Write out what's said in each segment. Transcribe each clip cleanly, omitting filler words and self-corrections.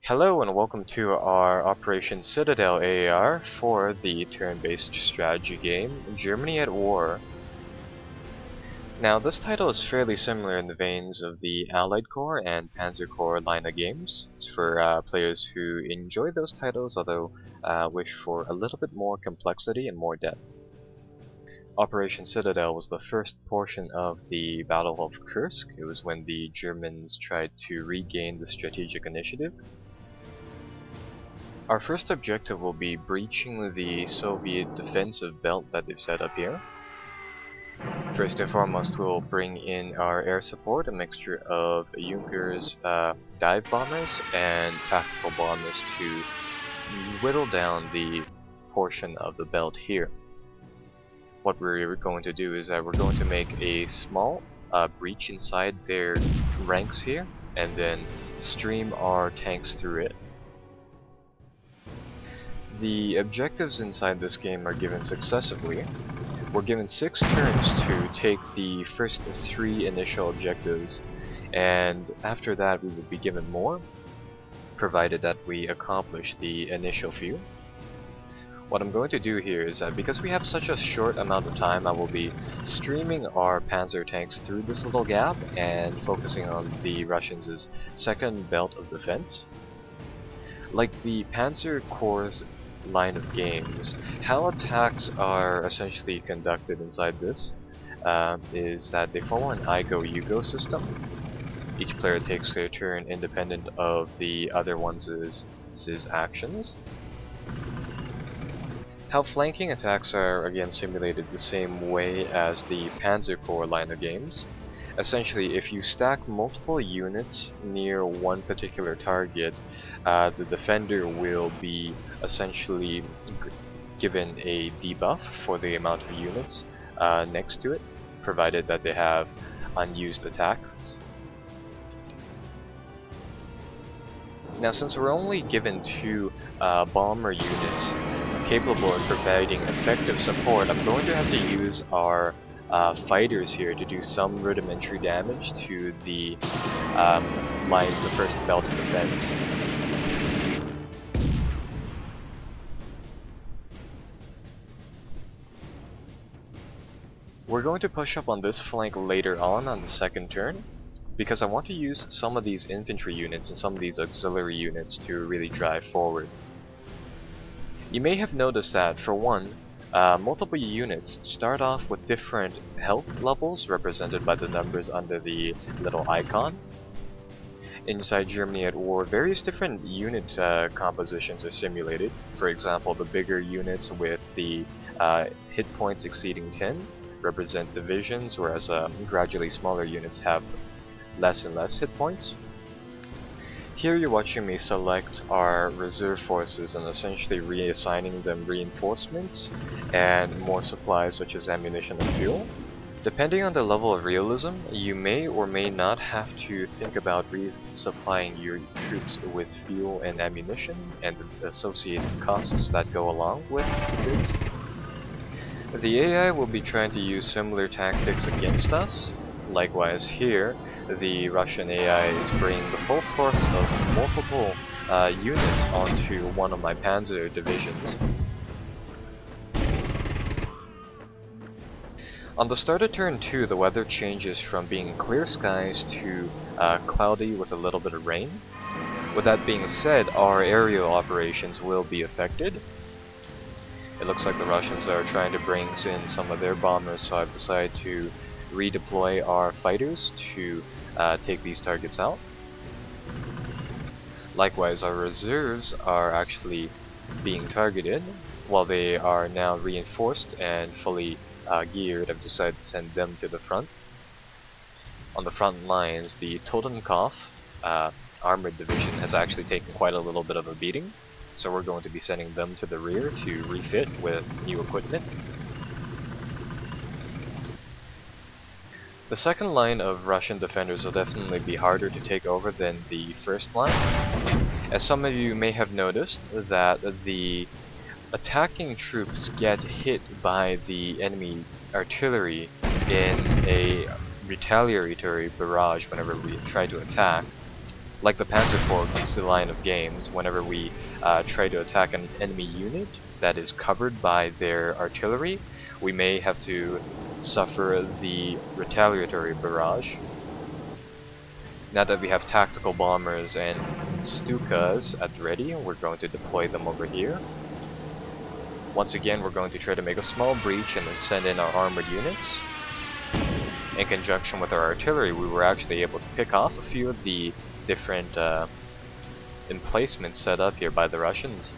Hello and welcome to our Operation Citadelle AAR for the turn-based strategy game, Germany at War. Now this title is fairly similar in the veins of the Allied Corps and Panzer Corps line of games. It's for players who enjoy those titles, although wish for a little bit more complexity and more depth. Operation Citadelle was the first portion of the Battle of Kursk. It was when the Germans tried to regain the strategic initiative. Our first objective will be breaching the Soviet defensive belt that they've set up here. First and foremost, we'll bring in our air support, a mixture of Junkers dive bombers and tactical bombers to whittle down the portion of the belt here. What we're going to do is that we're going to make a small breach inside their ranks here and then stream our tanks through it. The objectives inside this game are given successively. We're given 6 turns to take the first 3 initial objectives, and after that we will be given more, provided that we accomplish the initial few. What I'm going to do here is that because we have such a short amount of time, I will be streaming our panzer tanks through this little gap and focusing on the Russians' second belt of defense. Like the Panzer Corps line of games, how attacks are essentially conducted inside this is that they follow an I go you go system. Each player takes their turn independent of the other one's actions. How flanking attacks are again simulated the same way as the Panzer Corps line of games. Essentially, if you stack multiple units near one particular target, the defender will be essentially given a debuff for the amount of units next to it, provided that they have unused attacks. Now, since we're only given 2 bomber units capable of providing effective support, I'm going to have to use our fighters here to do some rudimentary damage to the the first belt of defense. We're going to push up on this flank later on the second turn, because I want to use some of these infantry units and some of these auxiliary units to really drive forward. You may have noticed that, for one, multiple units start off with different health levels represented by the numbers under the little icon. Inside Germany at War, various different unit compositions are simulated. For example, the bigger units with the hit points exceeding 10 represent divisions, whereas gradually smaller units have less and less hit points. Here you're watching me select our reserve forces and essentially reassigning them reinforcements and more supplies such as ammunition and fuel. Depending on the level of realism, you may or may not have to think about resupplying your troops with fuel and ammunition and the associated costs that go along with this. The AI will be trying to use similar tactics against us. Likewise here, the Russian AI is bringing the full force of multiple units onto one of my panzer divisions. On the start of turn 2, the weather changes from being clear skies to cloudy with a little bit of rain. With that being said, our aerial operations will be affected. It looks like the Russians are trying to bring in some of their bombers, so I've decided to redeploy our fighters to take these targets out. Likewise, our reserves are actually being targeted. While they are now reinforced and fully geared, I've decided to send them to the front. On the front lines, the Totenkopf armored division has actually taken quite a little bit of a beating, so we're going to be sending them to the rear to refit with new equipment. The second line of Russian defenders will definitely be harder to take over than the first line. As some of you may have noticed, that the attacking troops get hit by the enemy artillery in a retaliatory barrage whenever we try to attack. Like the Panzer Corps against the line of games, whenever we try to attack an enemy unit that is covered by their artillery, we may have to suffer the retaliatory barrage. Now that we have tactical bombers and Stukas at the ready, we're going to deploy them over here. Once again, we're going to try to make a small breach and then send in our armored units. In conjunction with our artillery, we were actually able to pick off a few of the different emplacements set up here by the Russians.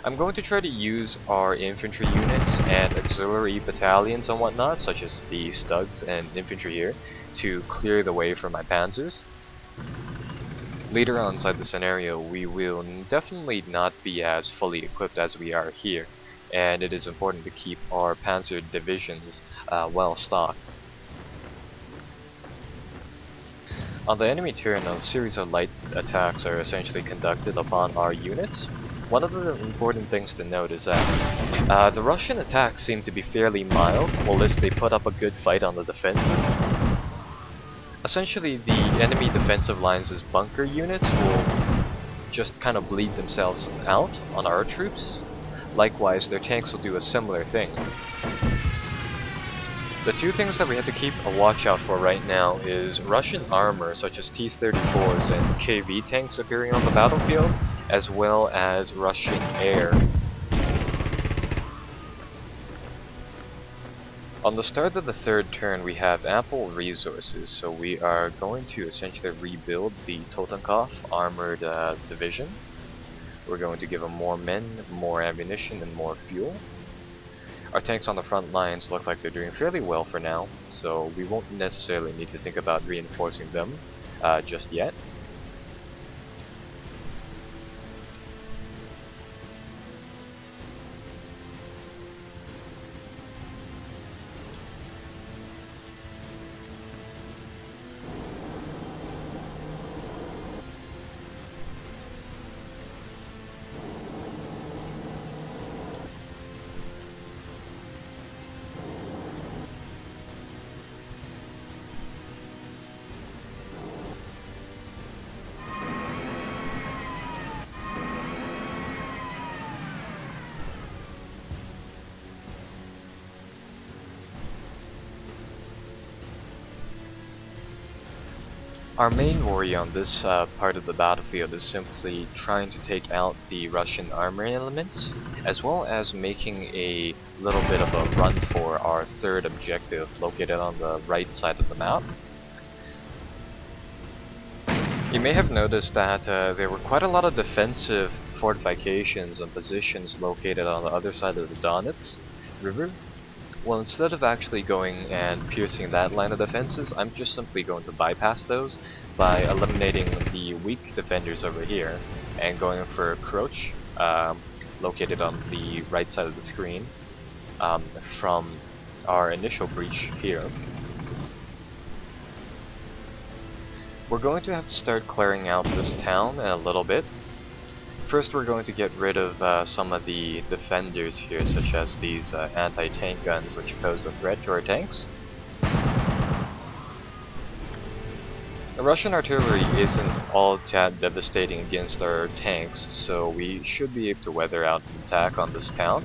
I'm going to try to use our infantry units and auxiliary battalions and whatnot, such as the Stugs and infantry here, to clear the way for my panzers. Later on inside the scenario, we will definitely not be as fully equipped as we are here, and it is important to keep our panzer divisions well stocked. On the enemy turn, a series of light attacks are essentially conducted upon our units. One of the important things to note is that the Russian attacks seem to be fairly mild, while they put up a good fight on the defensive. Essentially, the enemy defensive lines' bunker units will just kind of bleed themselves out on our troops. Likewise, their tanks will do a similar thing. The two things that we have to keep a watch out for right now is Russian armor such as T-34s and KV tanks appearing on the battlefield, as well as Russian air. On the start of the third turn, we have ample resources, so we are going to essentially rebuild the Totenkopf armored division. We're going to give them more men, more ammunition, and more fuel. Our tanks on the front lines look like they're doing fairly well for now, so we won't necessarily need to think about reinforcing them just yet. Our main worry on this part of the battlefield is simply trying to take out the Russian armor elements, as well as making a little bit of a run for our third objective located on the right side of the map. You may have noticed that there were quite a lot of defensive fortifications and positions located on the other side of the Donets River. Well, instead of actually going and piercing that line of defenses, I'm just simply going to bypass those by eliminating the weak defenders over here and going for Kroch, located on the right side of the screen, from our initial breach here. We're going to have to start clearing out this town in a little bit. First, we're going to get rid of some of the defenders here, such as these anti-tank guns which pose a threat to our tanks. The Russian artillery isn't all that devastating against our tanks, so we should be able to weather out an attack on this town.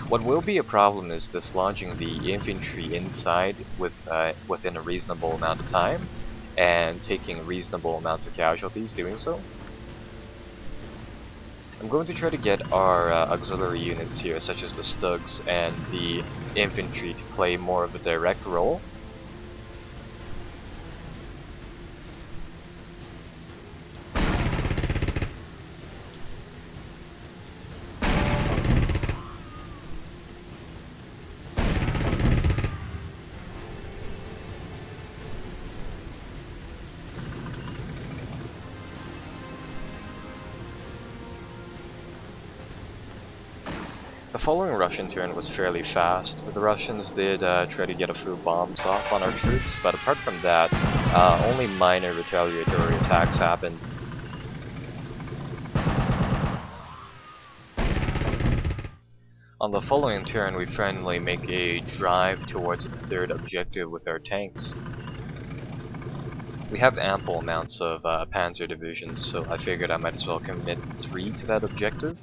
What will be a problem is dislodging the infantry inside within a reasonable amount of time, and taking reasonable amounts of casualties doing so. I'm going to try to get our auxiliary units here, such as the Stugs and the infantry, to play more of a direct role. The following Russian turn was fairly fast. The Russians did try to get a few bombs off on our troops, but apart from that, only minor retaliatory attacks happened. On the following turn, we finally make a drive towards the third objective with our tanks. We have ample amounts of panzer divisions, so I figured I might as well commit 3 to that objective.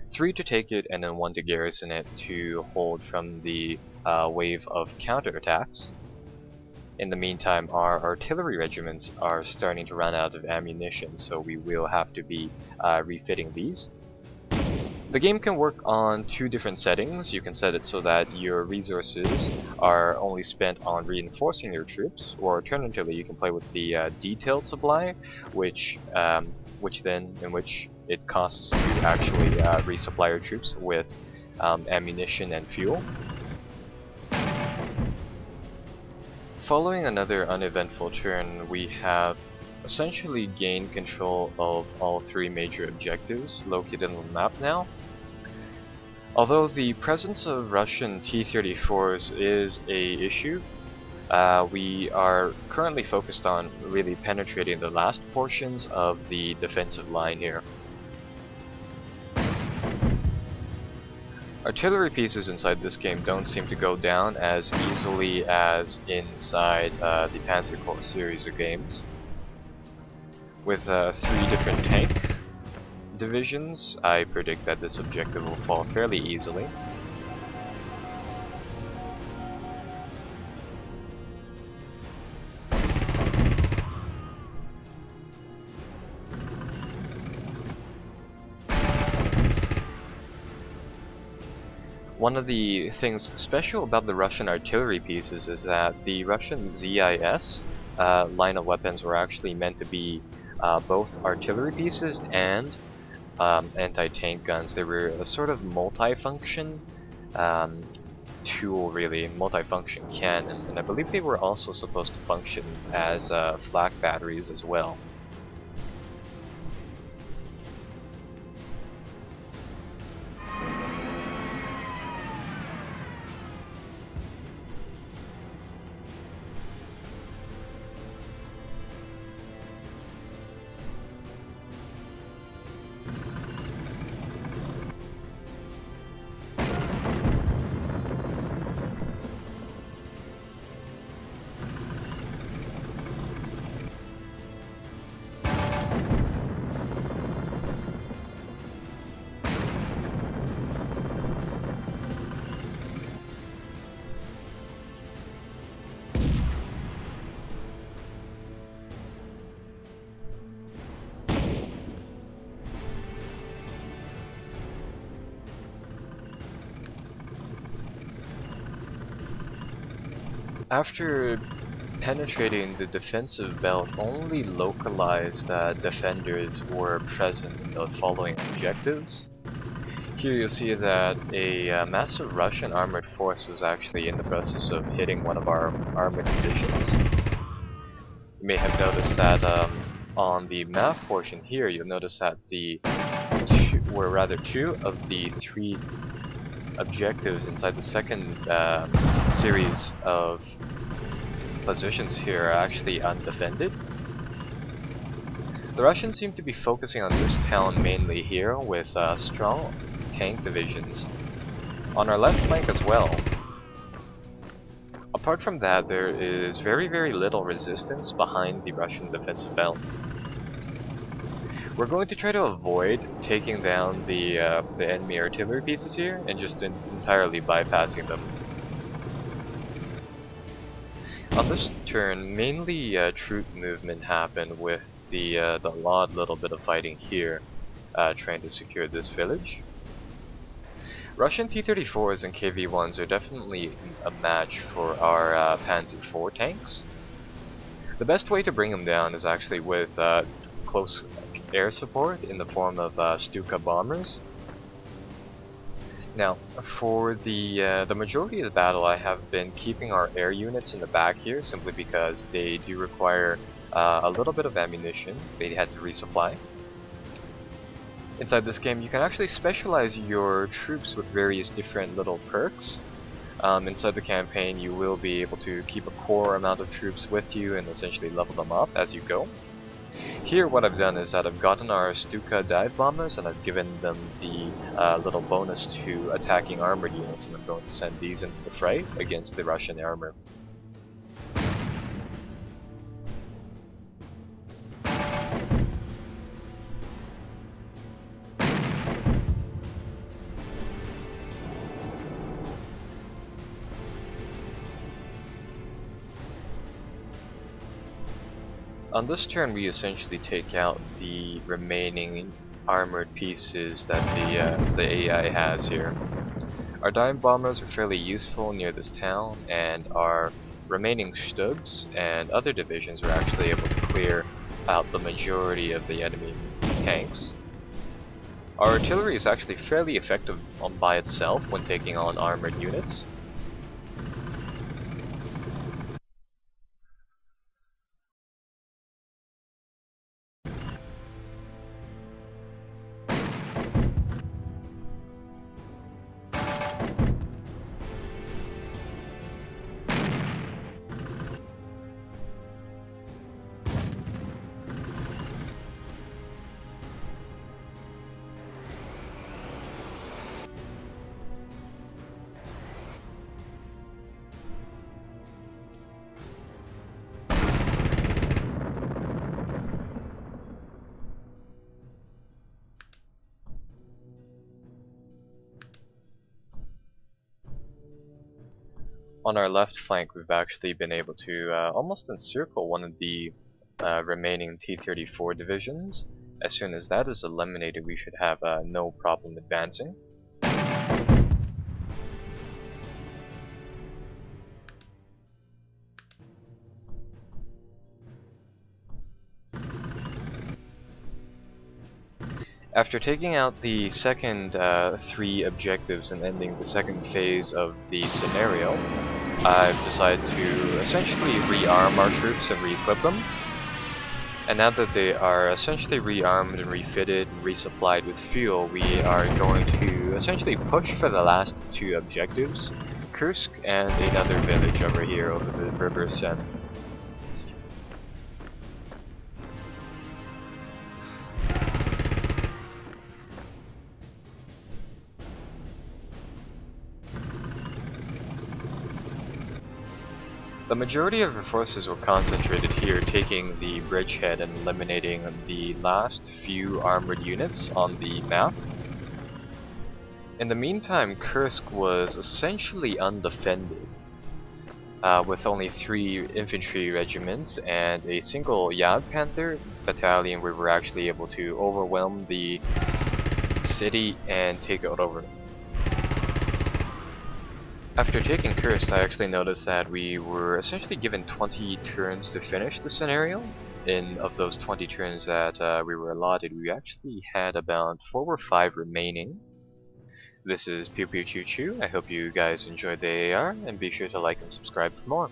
3 to take it, and then 1 to garrison it to hold from the wave of counterattacks. In the meantime, our artillery regiments are starting to run out of ammunition, so we will have to be refitting these. The game can work on 2 different settings. You can set it so that your resources are only spent on reinforcing your troops, or alternatively you can play with the detailed supply, which it costs to actually resupply your troops with ammunition and fuel. Following another uneventful turn, we have essentially gained control of all 3 major objectives located on the map now. Although the presence of Russian T-34s is a issue, we are currently focused on really penetrating the last portions of the defensive line here. Artillery pieces inside this game don't seem to go down as easily as inside the Panzer Corps series of games. With 3 different tank divisions, I predict that this objective will fall fairly easily. One of the things special about the Russian artillery pieces is that the Russian ZIS line of weapons were actually meant to be both artillery pieces and anti-tank guns. They were a sort of multi-function tool, really, multi-function cannon, and I believe they were also supposed to function as flak batteries as well. After penetrating the defensive belt, only localized defenders were present in the following objectives. Here you'll see that a massive Russian armored force was actually in the process of hitting one of our armored divisions. You may have noticed that on the map portion here, you'll notice that two of the 3 objectives inside the second series of positions here are actually undefended. The Russians seem to be focusing on this town mainly here with strong tank divisions on our left flank as well. Apart from that, there is very little resistance behind the Russian defensive belt. We're going to try to avoid taking down the enemy artillery pieces here and just entirely bypassing them. On this turn, mainly troop movement happened with the odd little bit of fighting here, trying to secure this village. Russian T-34s and KV-1s are definitely a match for our Panzer IV tanks. The best way to bring them down is actually with close air support in the form of Stuka bombers. Now, for the majority of the battle, I have been keeping our air units in the back here simply because they do require a little bit of ammunition. They had to resupply. Inside this game, you can actually specialize your troops with various different little perks. Inside the campaign, you will be able to keep a core amount of troops with you and essentially level them up as you go. Here what I've done is that I've gotten our Stuka dive bombers and I've given them the little bonus to attacking armored units, and I'm going to send these into the fray against the Russian armor. On this turn, we essentially take out the remaining armored pieces that the AI has here. Our dive bombers are fairly useful near this town, and our remaining Stugs and other divisions were actually able to clear out the majority of the enemy tanks. Our artillery is actually fairly effective by itself when taking on armored units. On our left flank, we've actually been able to almost encircle one of the remaining T-34 divisions. As soon as that is eliminated, we should have no problem advancing. After taking out the second 3 objectives and ending the second phase of the scenario, I've decided to essentially rearm our troops and re-equip them. And now that they are essentially rearmed and refitted and resupplied with fuel, we are going to essentially push for the last 2 objectives, Kursk and another village over here over the river Sen. The majority of our forces were concentrated here, taking the bridgehead and eliminating the last few armored units on the map. In the meantime, Kursk was essentially undefended, with only 3 infantry regiments and a single Yad Panther battalion. We were actually able to overwhelm the city and take it over. After taking Kursk, I actually noticed that we were essentially given 20 turns to finish the scenario. Of those 20 turns that we were allotted, we actually had about 4 or 5 remaining. This is Pew Pew Choo Choo. I hope you guys enjoyed the AAR, and be sure to like and subscribe for more.